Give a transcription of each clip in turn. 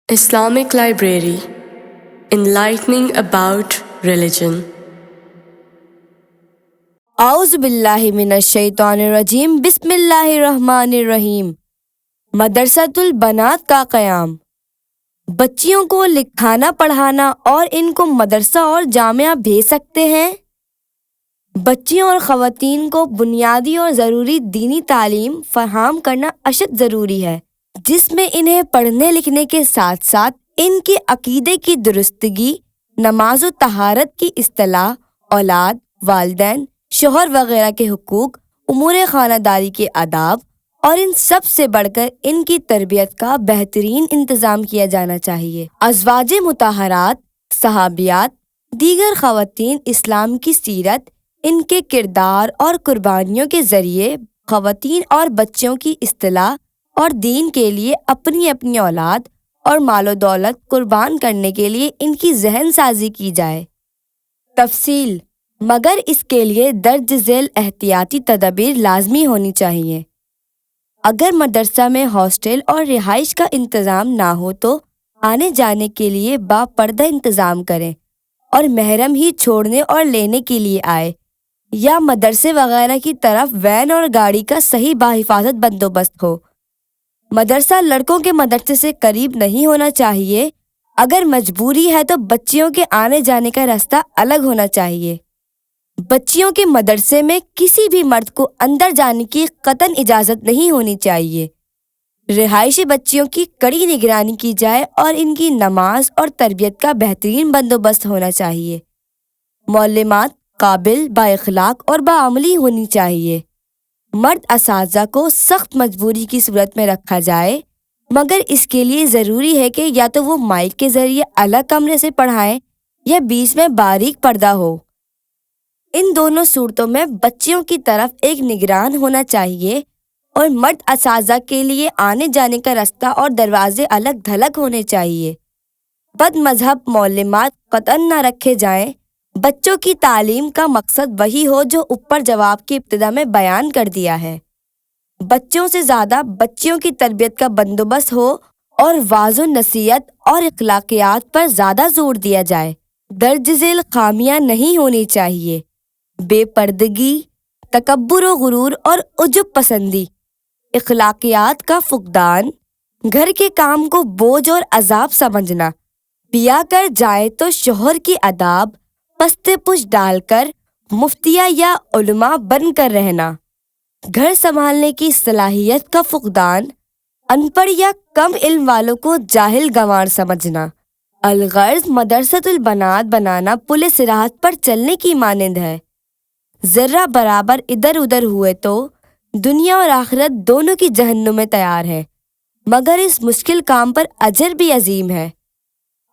Islamic Library, enlightening about religion. اعوذ باللہ من الشیطان الرجیم بسم اللہ الرحمن الرحیم۔ مدرسۃ البنات کا قیام۔ بچیوں کو لکھانا پڑھانا اور ان کو مدرسہ اور جامعہ بھیج سکتے ہیں۔ بچیوں اور خواتین کو بنیادی اور ضروری دینی تعلیم فراہم کرنا اشد ضروری ہے، جس میں انہیں پڑھنے لکھنے کے ساتھ ساتھ ان کے عقیدے کی درستگی، نماز و طہارت کی اصطلاح، اولاد، والدین، شوہر وغیرہ کے حقوق، امور خانہ داری کے آداب اور ان سب سے بڑھ کر ان کی تربیت کا بہترین انتظام کیا جانا چاہیے۔ ازواج مطہرات، صحابیات، دیگر خواتین اسلام کی سیرت، ان کے کردار اور قربانیوں کے ذریعے خواتین اور بچوں کی اصلاح اور دین کے لیے اپنی اپنی اولاد اور مال و دولت قربان کرنے کے لیے ان کی ذہن سازی کی جائے۔ تفصیل، مگر اس کے لیے درج ذیل احتیاطی تدابیر لازمی ہونی چاہیے۔ اگر مدرسہ میں ہاسٹل اور رہائش کا انتظام نہ ہو تو آنے جانے کے لیے باپردہ انتظام کریں اور محرم ہی چھوڑنے اور لینے کے لیے آئے، یا مدرسے وغیرہ کی طرف وین اور گاڑی کا صحیح بحفاظت بندوبست ہو۔ مدرسہ لڑکوں کے مدرسے سے قریب نہیں ہونا چاہیے۔ اگر مجبوری ہے تو بچیوں کے آنے جانے کا راستہ الگ ہونا چاہیے۔ بچیوں کے مدرسے میں کسی بھی مرد کو اندر جانے کی قطعاً اجازت نہیں ہونی چاہیے۔ رہائشی بچیوں کی کڑی نگرانی کی جائے اور ان کی نماز اور تربیت کا بہترین بندوبست ہونا چاہیے۔ معلمات قابل، با اخلاق اور باعملی ہونی چاہیے۔ مرد اساتذہ کو سخت مجبوری کی صورت میں رکھا جائے، مگر اس کے لیے ضروری ہے کہ یا تو وہ مائک کے ذریعے الگ کمرے سے پڑھائیں یا بیچ میں باریک پردہ ہو۔ ان دونوں صورتوں میں بچیوں کی طرف ایک نگران ہونا چاہیے اور مرد اساتذہ کے لیے آنے جانے کا راستہ اور دروازے الگ تھلگ ہونے چاہیے۔ بد مذہب معلمات قطعاً نہ رکھے جائیں۔ بچوں کی تعلیم کا مقصد وہی ہو جو اوپر جواب کی ابتدا میں بیان کر دیا ہے۔ بچوں سے زیادہ بچیوں کی تربیت کا بندوبست ہو اور واعظ و نصیحت اور اخلاقیات پر زیادہ زور دیا جائے۔ درج ذیل خامیاں نہیں ہونی چاہیے: بے پردگی، تکبر و غرور اور عجب پسندی، اخلاقیات کا فقدان، گھر کے کام کو بوجھ اور عذاب سمجھنا، بیاہ کر جائے تو شوہر کی آداب پستے پش ڈال کر مفتیہ یا علماء بن کر رہنا، گھر سنبھالنے کی صلاحیت کا فقدان، ان پڑھ یا کم علم والوں کو جاہل گنوار سمجھنا۔ الغرض مدرسۃ البنات بنانا پل صراط پر چلنے کی مانند ہے۔ ذرہ برابر ادھر ادھر ہوئے تو دنیا اور آخرت دونوں کی جہنم میں تیار ہے، مگر اس مشکل کام پر اجر بھی عظیم ہے۔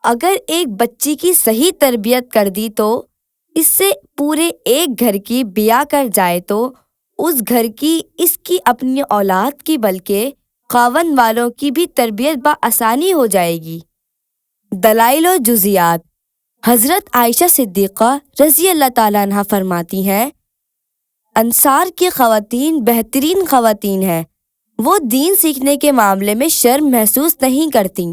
اگر ایک بچی کی صحیح تربیت کر دی تو اس سے پورے ایک گھر کی بیاہ کر جائے تو اس گھر کی، اس کی اپنی اولاد کی بلکہ خاوند والوں کی بھی تربیت بآسانی ہو جائے گی۔ دلائل و جزیات۔ حضرت عائشہ صدیقہ رضی اللہ تعالیٰ عنہا فرماتی ہیں، انصار کی خواتین بہترین خواتین ہیں، وہ دین سیکھنے کے معاملے میں شرم محسوس نہیں کرتیں۔